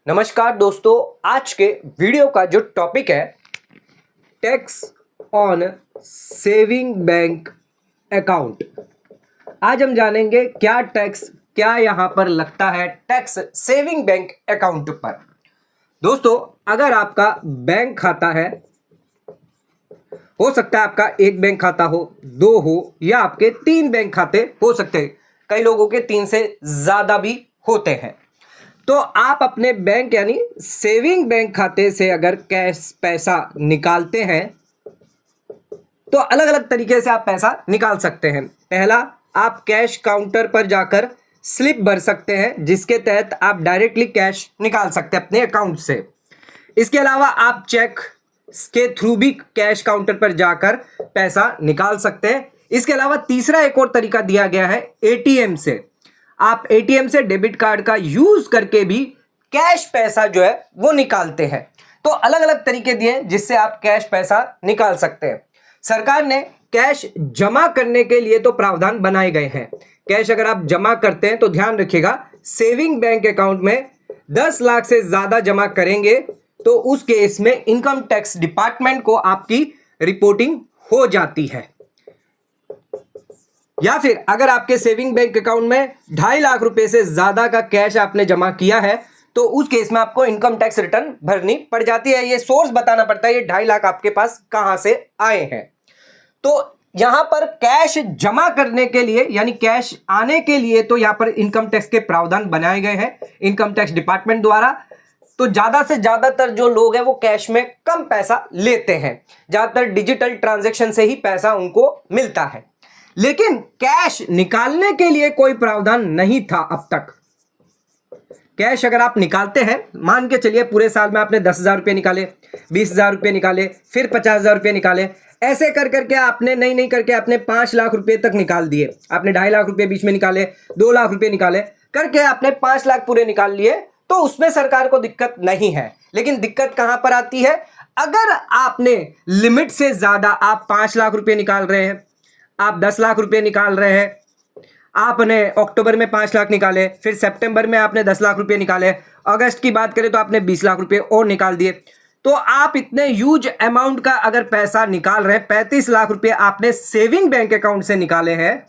नमस्कार दोस्तों, आज के वीडियो का जो टॉपिक है tax on saving bank account. आज हम जानेंगे क्या यहाँ पर लगता है टैक्स सेविंग बैंक अकाउंट पर। दोस्तों, अगर आपका बैंक खाता है, हो सकता है आपका एक बैंक खाता हो, दो हो या आपके 3 बैंक खाते हो सकते हैं। कई लोगों के 3 से ज़्यादा भी होते हैं। तो आप अपने बैंक यानी सेविंग बैंक खाते से अगर कैश पैसा निकालते हैं तो अलग अलग तरीके से आप पैसा निकाल सकते हैं। पहला, आप कैश काउंटर पर जाकर स्लिप भर सकते हैं, जिसके तहत आप डायरेक्टली कैश निकाल सकते हैं अपने अकाउंट से। इसके अलावा आप चेक के थ्रू भी कैश काउंटर पर जाकर पैसा निकाल सकते हैं। इसके अलावा तीसरा एक और तरीका दिया गया है एटीएम से। आप एटीएम से डेबिट कार्ड का यूज करके भी कैश पैसा जो है वो निकालते हैं। तो अलग अलग तरीके दिए जिससे आप कैश पैसा निकाल सकते हैं। सरकार ने कैश जमा करने के लिए तो प्रावधान बनाए गए हैं। कैश अगर आप जमा करते हैं तो ध्यान रखिएगा, सेविंग बैंक अकाउंट में 10 लाख से ज्यादा जमा करेंगे तो उस केस में इनकम टैक्स डिपार्टमेंट को आपकी रिपोर्टिंग हो जाती है। या फिर अगर आपके सेविंग बैंक अकाउंट में 2.5 लाख रुपए से ज्यादा का कैश आपने जमा किया है तो उस केस में आपको इनकम टैक्स रिटर्न भरनी पड़ जाती है। ये सोर्स बताना पड़ता है, ये 2.5 लाख आपके पास कहां से आए हैं। तो यहां पर कैश जमा करने के लिए यानी कैश आने के लिए तो यहां पर इनकम टैक्स के प्रावधान बनाए गए हैं इनकम टैक्स डिपार्टमेंट द्वारा। तो ज्यादा से ज्यादातर जो लोग हैं वो कैश में कम पैसा लेते हैं, ज्यादातर डिजिटल ट्रांजैक्शन से ही पैसा उनको मिलता है। लेकिन कैश निकालने के लिए कोई प्रावधान नहीं था अब तक। कैश अगर आप निकालते हैं, मान के चलिए पूरे साल में आपने 10,000 रुपये निकाले, 20,000 रुपये निकाले, फिर 50,000 रुपये निकाले, ऐसे कर करके आपने नहीं करके आपने 5 लाख रुपये तक निकाल दिए। आपने 2.5 लाख रुपये बीच में निकाले, 2 लाख रुपये निकाले, करके आपने 5 लाख पूरे निकाल लिए, तो उसमें सरकार को दिक्कत नहीं है। लेकिन दिक्कत कहां पर आती है, अगर आपने लिमिट से ज्यादा आप 5 लाख रुपये निकाल रहे हैं, आप 10 लाख रुपए निकाल रहे हैं, आपने अक्टूबर में 5 लाख निकाले, फिर सितंबर में आपने 10 लाख रुपए निकाले, अगस्त की बात करें तो आपने 20 लाख रुपए और निकाल दिए। तो आप इतने ह्यूज अमाउंट का अगर पैसा निकाल रहे हैं, 35 लाख रुपए आपने सेविंग बैंक अकाउंट से निकाले हैं,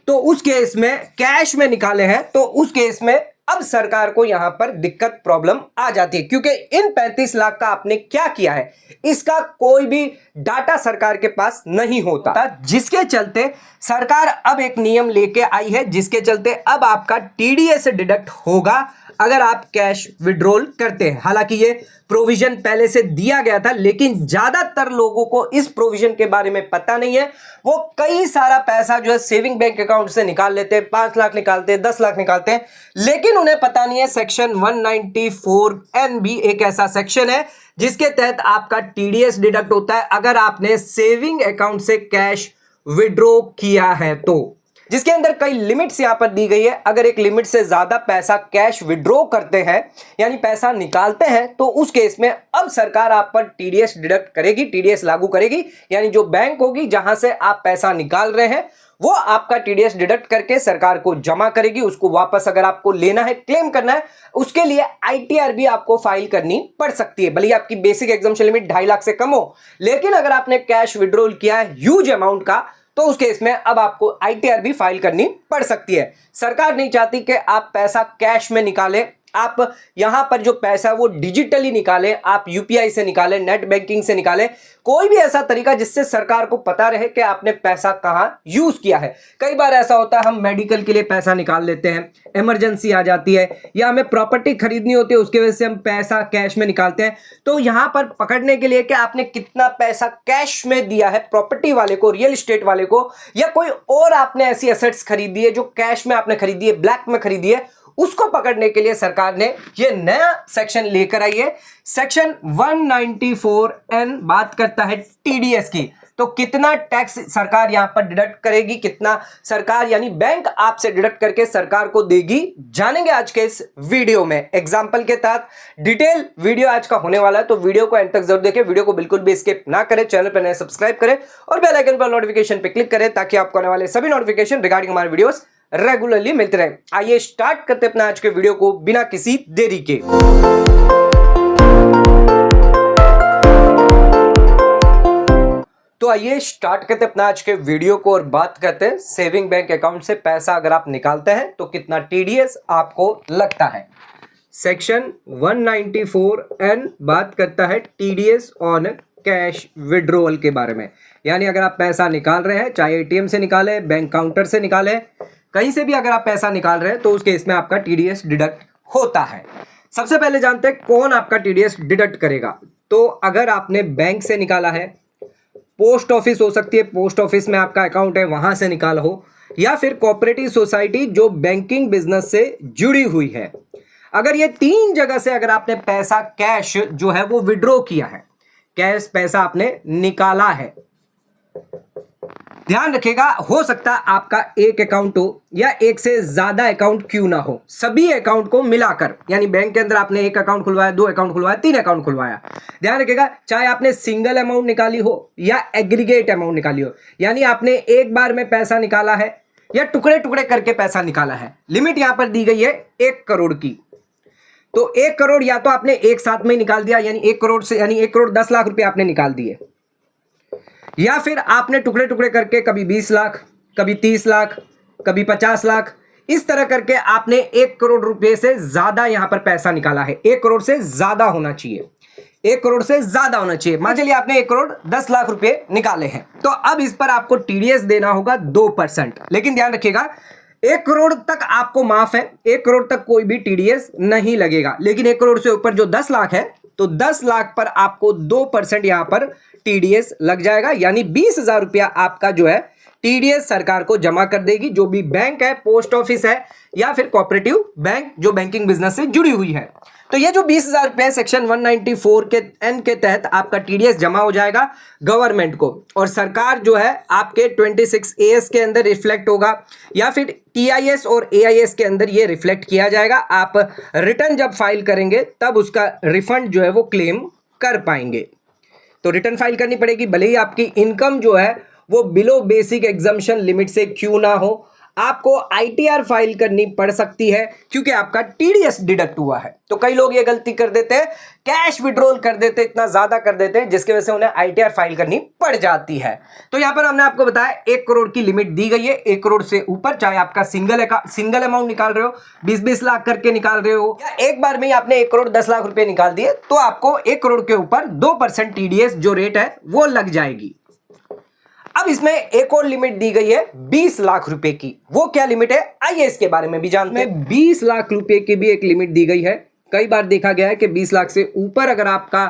तो उस केस में कैश में निकाले हैं, तो उस केस में अब सरकार को यहां पर दिक्कत प्रॉब्लम आ जाती है, क्योंकि इन 35 लाख का आपने क्या किया है इसका कोई भी डाटा सरकार के पास नहीं होता। जिसके चलते सरकार अब एक नियम लेके आई है, जिसके चलते अब आपका टीडीएस डिडक्ट होगा अगर आप कैश विड्रॉल करते हैं। हालांकि ये प्रोविजन पहले से दिया गया था, लेकिन ज्यादातर लोगों को इस प्रोविजन के बारे में पता नहीं है। वो कई सारा पैसा जो है सेविंग बैंक अकाउंट से निकाल लेते हैं, 5 लाख निकालते हैं, 10 लाख निकालते हैं, लेकिन उन्हें पता नहीं है सेक्शन 194N भी एक ऐसा सेक्शन है जिसके तहत आपका टीडीएस डिडक्ट होता है अगर आपने सेविंग अकाउंट से कैश विड्रॉ किया है, तो जिसके अंदर कई लिमिट्स यहां पर दी गई है। अगर एक लिमिट से ज्यादा पैसा कैश विड्रॉ करते हैं यानी पैसा निकालते हैं, तो उस केस में अब सरकार आप पर टीडीएस डिडक्ट करेगी, टीडीएस लागू करेगी। यानी जो बैंक होगी जहां से आप पैसा निकाल रहे हैं वो आपका टीडीएस डिडक्ट करके सरकार को जमा करेगी। उसको वापस अगर आपको लेना है, क्लेम करना है, उसके लिए आईटीआर भी आपको फाइल करनी पड़ सकती है। भले ही आपकी बेसिक एग्जम्पशन लिमिट 2.5 लाख से कम हो, लेकिन अगर आपने कैश विड्रॉल किया है ह्यूज अमाउंट का, तो उस केस में अब आपको आईटीआर भी फाइल करनी पड़ सकती है। सरकार नहीं चाहती कि आप पैसा कैश में निकालें, आप यहां पर जो पैसा वो डिजिटली निकालें, आप यूपीआई से निकालें, नेट बैंकिंग से निकालें, कोई भी ऐसा तरीका जिससे सरकार को पता रहे कि आपने पैसा कहां यूज किया है। कई बार ऐसा होता है, हम मेडिकल के लिए पैसा निकाल लेते हैं, इमरजेंसी आ जाती है या हमें प्रॉपर्टी खरीदनी होती है, उसके वजह से हम पैसा कैश में निकालते हैं। तो यहां पर पकड़ने के लिए कि आपने कितना पैसा कैश में दिया है प्रॉपर्टी वाले को, रियल एस्टेट वाले को, या कोई और आपने ऐसी एसेट्स खरीदी है जो कैश में आपने खरीदी है, ब्लैक में खरीदी है, उसको पकड़ने के लिए सरकार ने ये नया सेक्शन लेकर आई है। सेक्शन 194N बात करता है टीडीएस की। तो कितना टैक्स सरकार यहां पर डिडक्ट करेगी, कितना सरकार यानी बैंक आपसे डिडक्ट करके सरकार को देगी, जानेंगे आज के इस वीडियो में। एग्जांपल के तहत डिटेल वीडियो आज का होने वाला है, तो वीडियो को एंड तक जरूर देखें। वीडियो को बिल्कुल भी स्किप ना करें, चैनल पर नए सब्सक्राइब करें और बेल आइकन पर नोटिफिकेशन पे क्लिक करें ताकि आपको आने वाले सभी नोटिफिकेशन रिगार्डिंग हमारे वीडियोस रेगुलरली मिलते रहे। आइए स्टार्ट करते अपना आज के वीडियो को बिना किसी देरी के। तो आइए स्टार्ट करते अपना आज के वीडियो को और बात करते हैं सेविंग बैंक अकाउंट से पैसा अगर आप निकालते हैं तो कितना टीडीएस आपको लगता है। सेक्शन 194N बात करता है टीडीएस ऑन कैश विड्रॉल के बारे में। यानी अगर आप पैसा निकाल रहे हैं, चाहे एटीएम से निकाले, बैंक काउंटर से निकाले, कहीं से भी अगर आप पैसा निकाल रहे हैं तो उस केस में आपका टीडीएस डिडक्ट होता है। सबसे पहले जानते हैं कौन आपका टीडीएस डिडक्ट करेगा। तो अगर आपने बैंक से निकाला है, पोस्ट ऑफिस हो सकती है, पोस्ट ऑफिस में आपका अकाउंट है वहां से निकाला हो, या फिर कोऑपरेटिव सोसाइटी जो बैंकिंग बिजनेस से जुड़ी हुई है, अगर ये तीन जगह से अगर आपने पैसा कैश जो है वो विड्रॉ किया है, कैश पैसा आपने निकाला है, ध्यान रखिएगा हो सकता है आपका एक अकाउंट हो या एक से ज्यादा अकाउंट क्यों ना हो, सभी अकाउंट को मिलाकर, यानी बैंक के अंदर आपने एक अकाउंट खुलवाया, दो अकाउंट खुलवाया, तीन अकाउंट खुलवाया, ध्यान रखिएगा चाहे आपने सिंगल अमाउंट निकाली हो या एग्रीगेट अमाउंट निकाली हो, यानी आपने एक बार में पैसा निकाला है या टुकड़े टुकड़े करके पैसा निकाला है। लिमिट यहां पर दी गई है 1 करोड़ की। तो 1 करोड़ या तो आपने एक साथ में निकाल दिया, यानी 1 करोड़ से, यानी 1 करोड़ 10 लाख रुपए आपने निकाल दिए, या फिर आपने टुकड़े टुकड़े करके कभी 20 लाख, कभी 30 लाख, कभी 50 लाख, इस तरह करके आपने 1 करोड़ रुपए से ज्यादा यहां पर पैसा निकाला है। 1 करोड़ से ज्यादा होना चाहिए, 1 करोड़ से ज्यादा होना चाहिए। मान चलिए आपने 1 करोड़ 10 लाख रुपए निकाले हैं, तो अब इस पर आपको टीडीएस देना होगा 2%। लेकिन ध्यान रखिएगा 1 करोड़ तक आपको माफ है, 1 करोड़ तक कोई भी टीडीएस नहीं लगेगा। लेकिन 1 करोड़ से ऊपर जो 10 लाख है, तो 10 लाख पर आपको 2% यहां पर टीडीएस लग जाएगा, यानी 20,000 रुपया आपका जो है टीडीएस सरकार को जमा कर देगी, जो भी बैंक है, पोस्ट ऑफिस है या फिर कोऑपरेटिव बैंक जो बैंकिंग बिजनेस से जुड़ी हुई है। तो ये जो 20,000 रुपए सेक्शन 194 के एन के तहत आपका टीडीएस जमा हो जाएगा गवर्नमेंट को, और सरकार जो है आपके 26AS के अंदर रिफ्लेक्ट होगा, या फिर TIS और AIS के अंदर ये रिफ्लेक्ट किया जाएगा। आप रिटर्न जब फाइल करेंगे तब उसका रिफंड जो है वो क्लेम कर पाएंगे। तो रिटर्न फाइल करनी पड़ेगी, भले ही आपकी इनकम जो है वो बिलो बेसिक एग्जम्पशन लिमिट से क्यों ना हो, आपको ITR फाइल करनी पड़ सकती है क्योंकि आपका टीडीएस डिडक्ट हुआ है। तो कई लोग ये गलती कर देते हैं, कैश विड्रॉल कर देते हैं, इतना ज्यादा कर देते हैं जिसकी वजह से उन्हें ITR फाइल करनी पड़ जाती है। तो यहां पर हमने आपको बताया 1 करोड़ की लिमिट दी गई है। 1 करोड़ से ऊपर चाहे आपका सिंगल अमाउंट निकाल रहे हो, 20-20 लाख करके निकाल रहे हो, या एक बार में ही आपने 1 करोड़ 10 लाख रुपए निकाल दिए, तो आपको 1 करोड़ के ऊपर 2% टीडीएस जो रेट है वो लग जाएगी। अब इसमें एक और लिमिट दी गई है 20 लाख रुपए की। वो क्या लिमिट है, आइए इसके बारे में भी जानते हैं। 20 लाख रुपए की भी एक लिमिट दी गई है। कई बार देखा गया है कि 20 लाख से ऊपर अगर आपका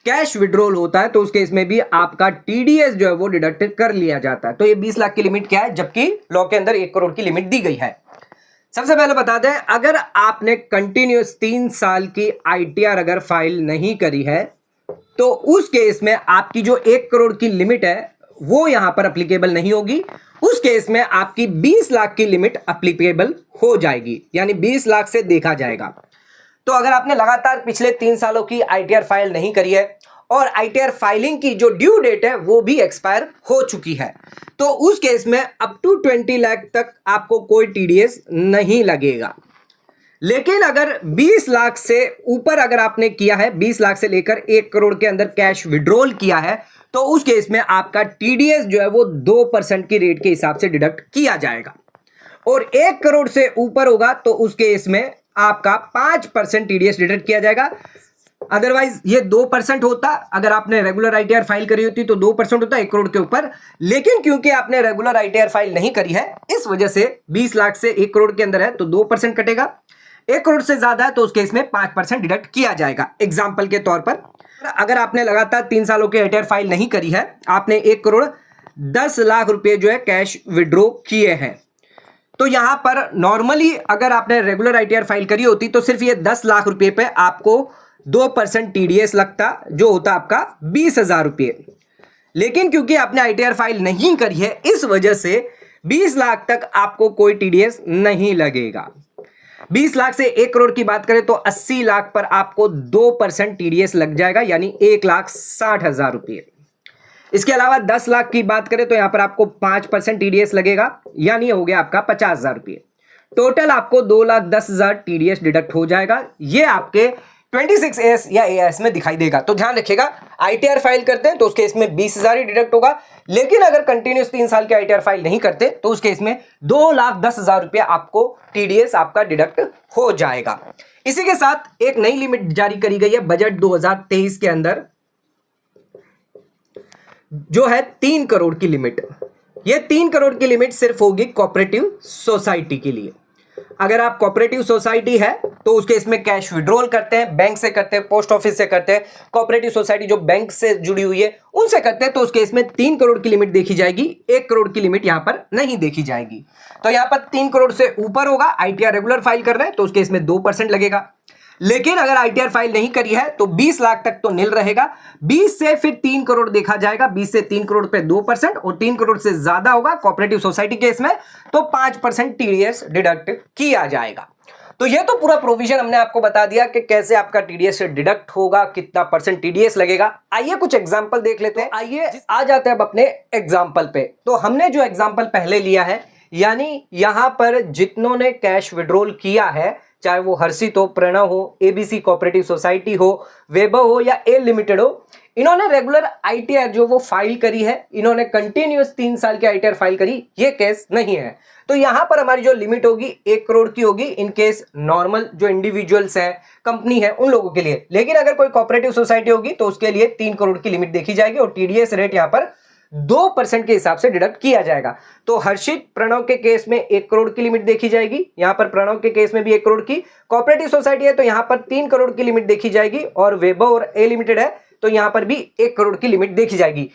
कैश विड्रॉल होता है तो उस केस में भी आपका टीडीएस जो है वो डिडक्ट कर लिया जाता है। तो ये 20 लाख की लिमिट क्या है, जबकि लॉ के अंदर 1 करोड़ की लिमिट दी गई है। सबसे पहले बता दें, अगर आपने कंटिन्यूस 3 साल की ITR अगर फाइल नहीं करी है तो उस केस में आपकी जो 1 करोड़ की लिमिट है वो यहां पर एप्लीकेबल नहीं होगी। उस केस में आपकी 20 लाख की लिमिट एप्लीकेबल हो जाएगी, यानी 20 लाख से देखा जाएगा। तो अगर आपने लगातार पिछले 3 सालों की ITR फाइल नहीं करी है और ITR फाइलिंग की जो ड्यू डेट है वो भी एक्सपायर हो चुकी है, तो उस केस में अप टू 20 लाख तक आपको कोई टीडीएस नहीं लगेगा। लेकिन अगर 20 लाख से ऊपर अगर आपने किया है, 20 लाख से लेकर 1 करोड़ के अंदर कैश विड्रॉल किया है, तो उस केस में आपका टीडीएस जो है वो 2% की रेट के हिसाब से डिडक्ट किया जाएगा। और 1 करोड़ से ऊपर होगा तो उस केस में आपका 5% टीडीएस डिडक्ट किया जाएगा। अदरवाइज ये 2% होता, अगर आपने रेगुलर ITR फाइल करी होती तो 2% होता 1 करोड़ के ऊपर। लेकिन क्योंकि आपने रेगुलर ITR फाइल नहीं करी है, इस वजह से 20 लाख से 1 करोड़ के अंदर है तो 2% कटेगा, 1 करोड़ से ज्यादा है तो उस केस में 5% डिडक्ट किया जाएगा। एग्जाम्पल के तौर पर अगर आपने लगातार 3 सालों की ITR फाइल नहीं करी है, आपने 1 करोड़ 10 लाख रुपए जो है कैश विड्रॉ किए हैं, तो यहां पर नॉर्मली अगर आपने रेगुलर ITR फाइल करी होती तो सिर्फ ये 10 लाख रुपए पे आपको 2% टीडीएस लगता, जो होता आपका 20,000 रुपये। लेकिन क्योंकि आपने ITR फाइल नहीं करी है, इस वजह से 20 लाख तक आपको कोई टीडीएस नहीं लगेगा। 20 लाख से 1 करोड़ की बात करें तो 80 लाख पर आपको 2% टीडीएस लग जाएगा, यानी 1,60,000 रुपये। इसके अलावा 10 लाख की बात करें तो यहां पर आपको 5% टीडीएस लगेगा, यानी हो गया आपका 50,000 रुपये। टोटल आपको 2,10,000 टीडीएस डिडक्ट हो जाएगा। ये आपके 26S या AS में दिखाई देगा। तो ध्यान रखिएगा, ITR फाइल करते हैं तो उस केस में 20,000 ही डिडक्ट होगा, लेकिन अगर कंटिन्यूस 3 साल के ITR फाइल नहीं करते तो उस केस में 2,10,000 रुपया आपको टीडीएस आपका डिडक्ट हो जाएगा। इसी के साथ एक नई लिमिट जारी करी गई है बजट 2023 के अंदर, जो है 3 करोड़ की लिमिट। ये 3 करोड़ की लिमिट सिर्फ होगी कोऑपरेटिव सोसाइटी के लिए। अगर आप कोऑपरेटिव सोसाइटी है तो उसके इसमें कैश विड्रॉल करते हैं, बैंक से करते हैं, पोस्ट ऑफिस से करते हैं, कोऑपरेटिव सोसाइटी जो बैंक से जुड़ी हुई है उनसे करते हैं, तो उसके इसमें 3 करोड़ की लिमिट देखी जाएगी, 1 करोड़ की लिमिट यहां पर नहीं देखी जाएगी। तो यहां पर 3 करोड़ से ऊपर होगा, ITR रेगुलर फाइल कर रहे हैं तो उसके इसमें 2% लगेगा। लेकिन अगर ITR फाइल नहीं करी है तो 20 लाख तक तो नील रहेगा, 20 से फिर 3 करोड़ देखा जाएगा, 20 से 3 करोड़ पे 2%, और 3 करोड़ से ज्यादा होगा कोऑपरेटिव सोसाइटी केस में तो 5% टीडीएस डिडक्ट किया जाएगा। तो ये तो पूरा प्रोविजन हमने आपको बता दिया कि कैसे आपका टीडीएस डिडक्ट होगा, कितना % टीडीएस लगेगा। आइए कुछ एग्जांपल देख लेते हैं। आइए आ जाते हैं अब अपने एग्जांपल पे। तो हमने जो एग्जांपल पहले लिया है, यानी यहां पर जितनों ने कैश विड्रॉल किया है, चाहे वो हर्षित हो, प्रणव हो, एबीसी कोऑपरेटिव सोसाइटी हो, वैभव हो या ए लिमिटेड हो, इन्होंने रेगुलर ITR जो वो फाइल करी है, इन्होंने कंटिन्यूअस 3 साल की ITR फाइल करी, ये केस नहीं है। तो यहां पर हमारी जो लिमिट होगी 1 करोड़ की होगी, इन केस नॉर्मल जो इंडिविजुअल्स हैं, कंपनी है, उन लोगों के लिए। लेकिन अगर कोई कोऑपरेटिव सोसाइटी होगी तो उसके लिए 3 करोड़ की लिमिट देखी जाएगी और टीडीएस रेट यहां पर 2% के हिसाब से डिडक्ट किया जाएगा। तो हर्षित प्रणव के केस में 1 करोड़ की लिमिट देखी जाएगी, यहां पर प्रणव के केस में भी 1 करोड़ की, कोऑपरेटिव सोसाइटी है तो यहां पर 3 करोड़ की लिमिट देखी जाएगी, और वैभव और ए लिमिटेड है तो यहां पर भी 1 करोड़ की लिमिट देखी जाएगी।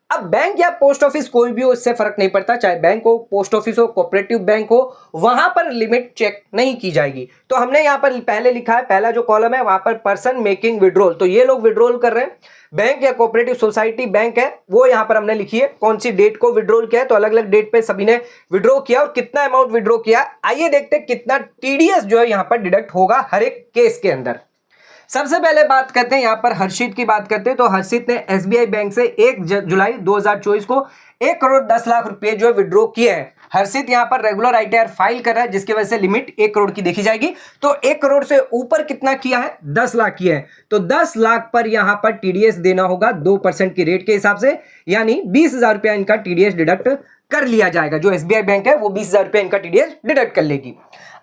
अब बैंक या पोस्ट ऑफिस कोई भी हो, इससे फर्क नहीं पड़ता, चाहे बैंक हो, पोस्ट ऑफिस हो, कोऑपरेटिव बैंक हो, वहां पर लिमिट चेक नहीं की जाएगी। तो हमने यहां पर पहले लिखा है, पहला जो कॉलम है वहां पर पर्सन मेकिंग विड्रॉल, तो ये लोग विड्रॉल कर रहे हैं, बैंक या कोऑपरेटिव सोसाइटी बैंक है वो यहां पर हमने लिखी है, कौन सी डेट को विड्रॉल किया है, तो अलग अलग डेट पे सभी ने विड्रॉ किया और कितना अमाउंट विड्रॉ किया। आइए देखते हैं कितना टीडीएस जो है यहां पर डिडक्ट होगा हर एक केस के अंदर। सबसे पहले बात करते हैं यहां पर हर्षित की बात करते हैं। तो हर्षित ने SBI बैंक से 1 जुलाई 2024 को 1 करोड़ 10 लाख रुपए जो है विड्रॉ किए हैं। हर्षित यहां पर रेगुलर ITR फाइल कर रहा है, जिसकी वजह से लिमिट 1 करोड़ की देखी जाएगी। तो 1 करोड़ से ऊपर कितना किया है, 10 लाख किया है, तो 10 लाख पर यहां पर टीडीएस देना होगा 2% की रेट के हिसाब से, यानी 20,000 रुपया इनका टीडीएस डिडक्ट कर लिया जाएगा। जो SBI बैंक है वो 20,000 रुपया इनका टीडीएस डिडक्ट कर लेगी।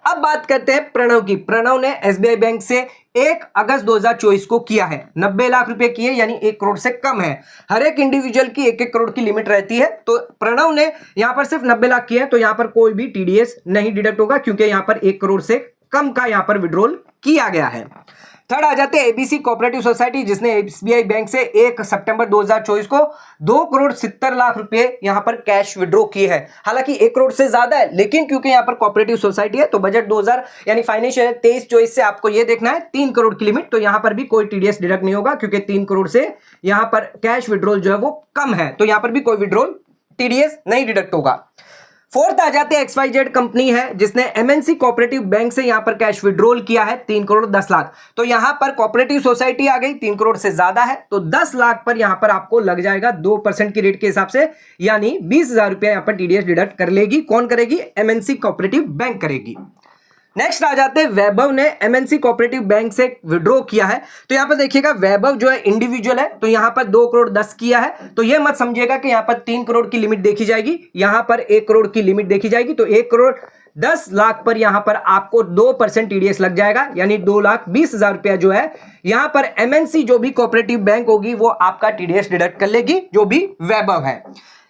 अब बात करते हैं प्रणव की। प्रणव ने SBI बैंक से 1 अगस्त 2024 को किया है, 90 लाख रुपए किए, यानी 1 करोड़ से कम है। हर एक इंडिविजुअल की 1-1 करोड़ की लिमिट रहती है, तो प्रणव ने यहां पर सिर्फ 90 लाख किए हैं, तो यहां पर कोई भी टीडीएस नहीं डिडक्ट होगा, क्योंकि यहां पर 1 करोड़ से कम का यहां पर विड्रॉल किया गया है। थर्ड आ जाते हैं एबीसी कोऑपरेटिव सोसाइटी, जिसने SBI बैंक से 1 सितंबर 2024 को 2 करोड़ 70 लाख रुपए यहां पर कैश विड्रॉ किए हैं। हालांकि 1 करोड़ से ज्यादा है, लेकिन क्योंकि यहां पर कोऑपरेटिव सोसाइटी है तो बजट 2000 यानी फाइनेंशियल 23-24 से आपको यह देखना है 3 करोड़ की लिमिट, तो यहां पर भी कोई टीडीएस डिडक्ट नहीं होगा, क्योंकि 3 करोड़ से यहां पर कैश विड्रॉल जो है वो कम है, तो यहां पर भी कोई विड्रॉल टीडीएस नहीं डिडक्ट होगा। फोर्थ आ जाते हैं XYZ कंपनी है, जिसने MNC कोऑपरेटिव बैंक से यहां पर कैश विड्रॉल किया है 3 करोड़ 10 लाख। तो यहां पर कोऑपरेटिव सोसाइटी आ गई, 3 करोड़ से ज्यादा है, तो 10 लाख पर यहां पर आपको लग जाएगा 2% की रेट के हिसाब से, यानी 20,000 रुपया यहां पर टीडीएस डिडक्ट कर लेगी। कौन करेगी? MNC कोऑपरेटिव बैंक करेगी। नेक्स्ट आ जाते हैं वैभव ने MNC कोऑपरेटिव बैंक से विड्रॉ किया है। तो यहां पर देखिएगा वैभव जो है इंडिविजुअल है, तो यहां पर 2 करोड़ 10 किया है, तो यह मत समझिएगा कि यहां पर 3 करोड़ की लिमिट देखी जाएगी, यहां पर 1 करोड़ की लिमिट देखी जाएगी। तो 1 करोड़ 10 लाख पर यहां पर आपको 2% टीडीएस लग जाएगा, यानी 2,20,000 रुपया जो है यहां पर MNC जो भी कोऑपरेटिव बैंक होगी वो आपका टीडीएस डिडक्ट कर लेगी, जो भी वैभव है।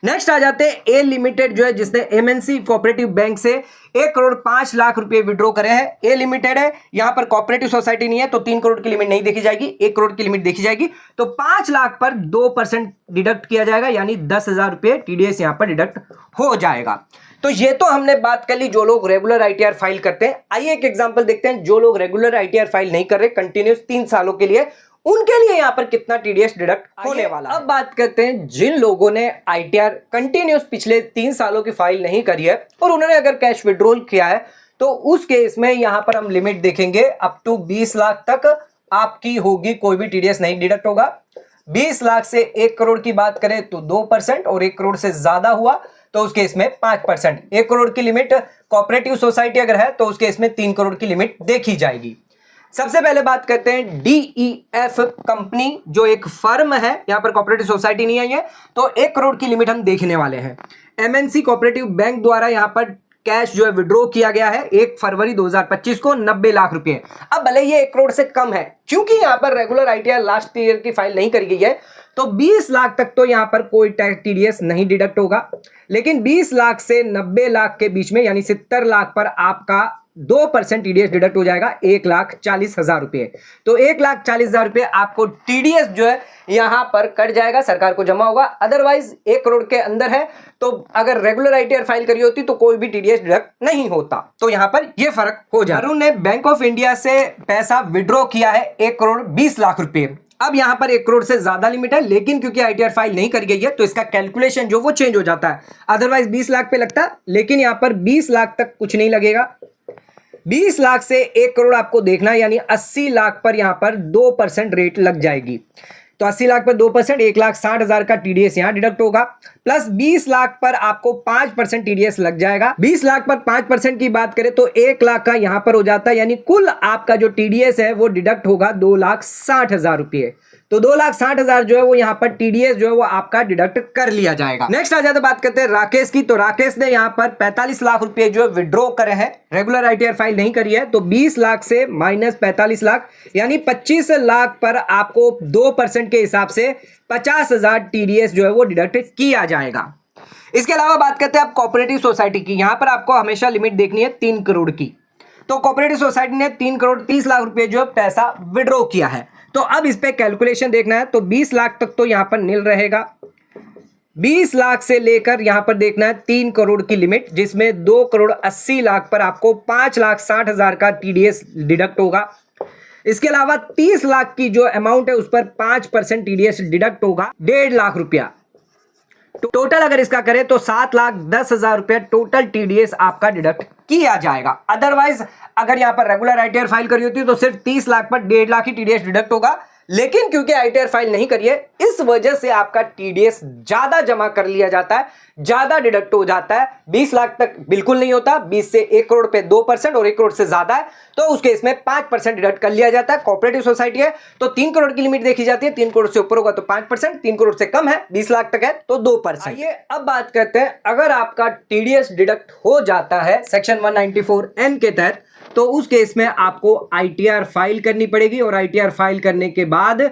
नेक्स्ट आ जाते हैं ए लिमिटेड जो है, जिसने MNC कोऑपरेटिव बैंक से 1 करोड़ 5 लाख रुपए विड्रॉ करे हैं। ए लिमिटेड है, यहां पर कोऑपरेटिव सोसाइटी नहीं है, तो 3 करोड़ की लिमिट नहीं देखी जाएगी, 1 करोड़ की लिमिट देखी जाएगी। तो 5 लाख पर 2% डिडक्ट किया जाएगा, यानी 10,000 रुपए टीडीएस यहां पर डिडक्ट हो जाएगा। तो ये तो हमने बात कर ली जो लोग रेगुलर ITR फाइल करते हैं। आइए एक एग्जांपल देखते हैं, जो लोग रेगुलर ITR फाइल नहीं कर रहे कंटिन्यूस 3 सालों के लिए, उनके लिए यहां पर कितना टीडीएस डिडक्ट होने वाला है। अब बात करते हैं जिन लोगों ने ITR कंटिन्यूस पिछले 3 सालों की फाइल नहीं करी है और उन्होंने अगर कैश विड्रॉल किया है, तो उस केस में यहां पर हम लिमिट देखेंगे अप टू 20 लाख तक आपकी होगी, कोई भी टीडीएस नहीं डिडक्ट होगा। 20 लाख से 1 करोड़ की बात करें तो 2%, और 1 करोड़ से ज्यादा हुआ तो उस केस में 5%। 1 करोड़ की लिमिट कोऑपरेटिव सोसाइटी अगर है तो उस केस में 3 करोड़ की लिमिट देखी जाएगी। सबसे पहले बात करते हैं DEF कंपनी, जो एक फर्म है, यहां पर कोऑपरेटिव सोसाइटी नहीं आई है, तो 1 करोड़ की लिमिट हम देखने वाले हैं। MNC कोऑपरेटिव बैंक द्वारा यहां पर कैश जो है विड्रॉ किया गया है 1 फरवरी 2025 को 90 लाख रुपए। अब भले ये 1 करोड़ से कम है, क्योंकि यहां पर रेगुलर ITR लास्ट ईयर की फाइल नहीं करी गई है, तो 20 लाख तक तो यहां पर कोई टैक्स TDS नहीं डिडक्ट होगा। लेकिन 20 लाख से 90 लाख के बीच में यानी 70 लाख पर आपका 2% TDS डिडक्ट हो जाएगा 1,40,000 रुपए। तो 1,40,000 रुपए आपको TDS जो है यहां पर कट जाएगा, सरकार को जमा होगा। अदरवाइज 1 करोड़ के अंदर है तो अगर रेगुलर ITR फाइल करी होती तो कोई भी TDS डिडक्ट नहीं होता। तो यहां पर यह फर्क हो जाए। अरुण ने बैंक ऑफ इंडिया से पैसा विड्रॉ किया है 1 करोड़ 20 लाख रुपए। अब यहां पर 1 करोड़ से ज्यादा लिमिट है, लेकिन क्योंकि ITR फाइल नहीं करी गई है तो इसका कैलकुलेशन जो वो चेंज हो जाता है। अदरवाइज 20 लाख पे लगता, लेकिन यहां पर 20 लाख तक कुछ नहीं लगेगा। 20 लाख से 1 करोड़ आपको देखना है, यानी 80 लाख पर यहां पर 2% रेट लग जाएगी। तो 80 लाख पर 2%, 1,60,000 का TDS यहां डिडक्ट होगा, प्लस 20 लाख पर आपको 5% TDS लग जाएगा। 20 लाख पर 5% की बात करें तो 1 लाख का यहां पर हो जाता है, यानी कुल आपका जो TDS है वो डिडक्ट होगा 2,60,000 रुपये। तो 2,60,000 जो है वो यहाँ पर TDS जो है वो आपका डिडक्ट कर लिया जाएगा। नेक्स्ट आ जाते बात करते हैं राकेश की। तो राकेश ने यहाँ पर 45 लाख रुपए जो है विड्रॉ करे हैं, रेगुलर ITR फाइल नहीं करी है। तो 20 लाख से माइनस 45 लाख यानी 25 लाख पर आपको 2% के हिसाब से 50,000 TDS जो है वो डिडक्ट किया जाएगा। इसके अलावा बात करते हैं आप कोऑपरेटिव सोसाइटी की। यहां पर आपको हमेशा लिमिट देखनी है 3 करोड़ की। तो कोऑपरेटिव सोसाइटी ने 3 करोड़ 30 लाख रुपए जो पैसा विड्रॉ किया है। तो अब इस पे कैलकुलेशन देखना है, तो 20 लाख तक तो यहां पर नील रहेगा। 20 लाख से लेकर यहां पर देखना है 3 करोड़ की लिमिट, जिसमें 2 करोड़ 80 लाख पर आपको 5,60,000 का TDS डिडक्ट होगा। इसके अलावा 30 लाख की जो अमाउंट है उस पर 5% TDS डिडक्ट होगा 1.5 लाख रुपया। टोटल अगर इसका करें तो 7,10,000 रुपया टोटल TDS आपका डिडक्ट किया जाएगा। अदरवाइज अगर यहां पर रेगुलर ITR फाइल करी होती तो सिर्फ 30 लाख पर 1.5 लाख ही TDS डिडक्ट होगा, लेकिन क्योंकि ITR फाइल नहीं करी है इस वजह से आपका TDS ज्यादा जमा कर लिया जाता है, ज्यादा डिडक्ट हो जाता है। 20 लाख तक बिल्कुल नहीं होता, 20 से 1 करोड़ पे 2% और 1 करोड़ से ज्यादा है तो उस केस में 5% डिडक्ट कर लिया जाता है। कोऑपरेटिव सोसाइटी है तो 3 करोड़ की लिमिट देखी जाती है, 3 करोड़ से ऊपर होगा तो 5%, 3 करोड़ से कम है 20 लाख तक है तो 2%। आइए अब बात करते हैं, अगर आपका TDS डिडक्ट हो जाता है सेक्शन 194N के तहत तो उस केस में आपको ITR फाइल करनी पड़ेगी, और ITR फाइल करने के बाद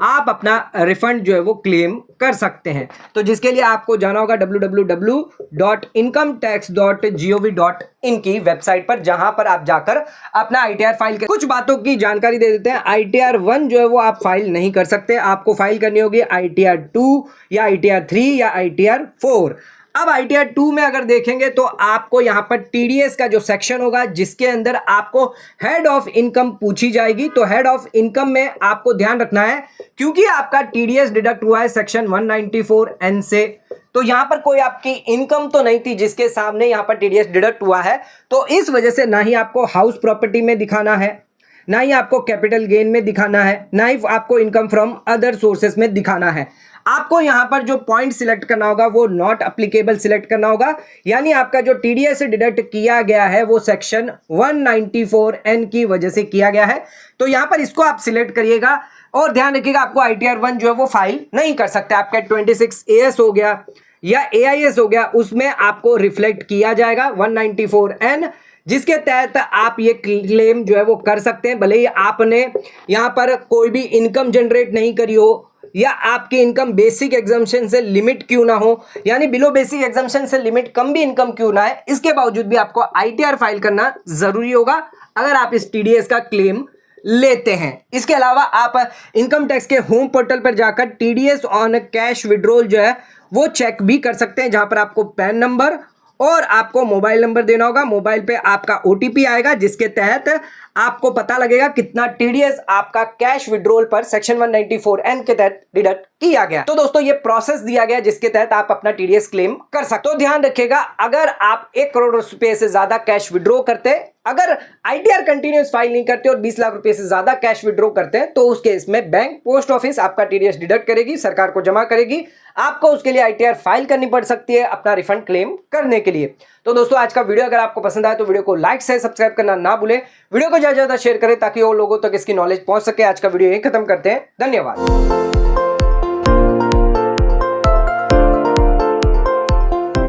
आप अपना रिफंड जो है वो क्लेम कर सकते हैं। तो जिसके लिए आपको जाना होगा www.incometax.gov.in की वेबसाइट पर, जहां पर आप जाकर अपना ITR फाइल कर। कुछ बातों की जानकारी दे देते हैं। ITR 1 जो है वो आप फाइल नहीं कर सकते, आपको फाइल करनी होगी ITR 2 या ITR 3 या ITR 4। अब ITR 2 में अगर देखेंगे तो आपको यहां पर TDS का जो सेक्शन होगा जिसके अंदर आपको हेड ऑफ इनकम पूछी जाएगी। तो हेड ऑफ इनकम में आपको ध्यान रखना है, क्योंकि आपका TDS डिडक्ट हुआ है सेक्शन 194N से, तो यहां पर कोई आपकी इनकम तो नहीं थी जिसके सामने यहां पर TDS डिडक्ट हुआ है। तो इस वजह से ना ही आपको हाउस प्रॉपर्टी में दिखाना है, ना ही आपको कैपिटल गेन में दिखाना है, ना ही आपको इनकम फ्रॉम अदर सोर्सेस में दिखाना है। आपको यहां पर जो पॉइंट सिलेक्ट करना होगा वो नॉट एप्लीकेबल सिलेक्ट करना होगा, यानी आपका जो TDS डिडक्ट किया गया है वो सेक्शन 194N की वजह से किया गया है। तो यहां पर इसको आप सिलेक्ट करिएगा और ध्यान रखिएगा आपको ITR 1 जो है वो फाइल नहीं कर सकते। आपका 26 AS हो गया या AIS हो गया, उसमें आपको रिफ्लेक्ट किया जाएगा 194N, जिसके तहत आप ये क्लेम जो है वो कर सकते हैं। भले ही आपने यहां पर कोई भी इनकम जनरेट नहीं करी हो या आपकी इनकम बेसिक एग्जम्पशन से लिमिट क्यों ना हो, यानी बिलो बेसिक एग्जम्पशन से लिमिट कम भी इनकम क्यों ना है, इसके बावजूद भी आपको ITR फाइल करना जरूरी होगा अगर आप इस TDS का क्लेम लेते हैं। इसके अलावा आप इनकम टैक्स के होम पोर्टल पर जाकर TDS ऑन कैश विड्रॉल जो है वो चेक भी कर सकते हैं, जहां पर आपको पैन नंबर और आपको मोबाइल नंबर देना होगा। मोबाइल पे आपका OTP आएगा, जिसके तहत आपको पता लगेगा कितना TDS आपका कैश विड्रॉल पर सेक्शन 194N के तहत डिडक्ट किया गया। तो दोस्तों ये प्रोसेस दिया गया जिसके तहत आप अपना TDS क्लेम कर सकते हो। तो ध्यान रखिएगा, अगर आप 1 करोड़ रुपए से ज्यादा कैश विड्रॉ करते अगर आईटीआर कंटिन्यूस फाइल नहीं करते और 20 लाख रुपए से ज्यादा कैश विड्रॉ करते हैं तो उस केस में बैंक पोस्ट ऑफिस आपका टीडीएस डिडक्ट करेगी, सरकार को जमा करेगी। आपको उसके लिए आईटीआर फाइल करनी पड़ सकती है अपना रिफंड क्लेम करने के लिए। तो दोस्तों आज का वीडियो अगर आपको पसंद आए तो वीडियो को लाइक से सब्सक्राइब करना ना भूलें, वीडियो को ज्यादा से ज्यादा शेयर करें ताकि और लोगों तक इसकी नॉलेज पहुंच सके। आज का वीडियो यहीं खत्म करते हैं, धन्यवाद।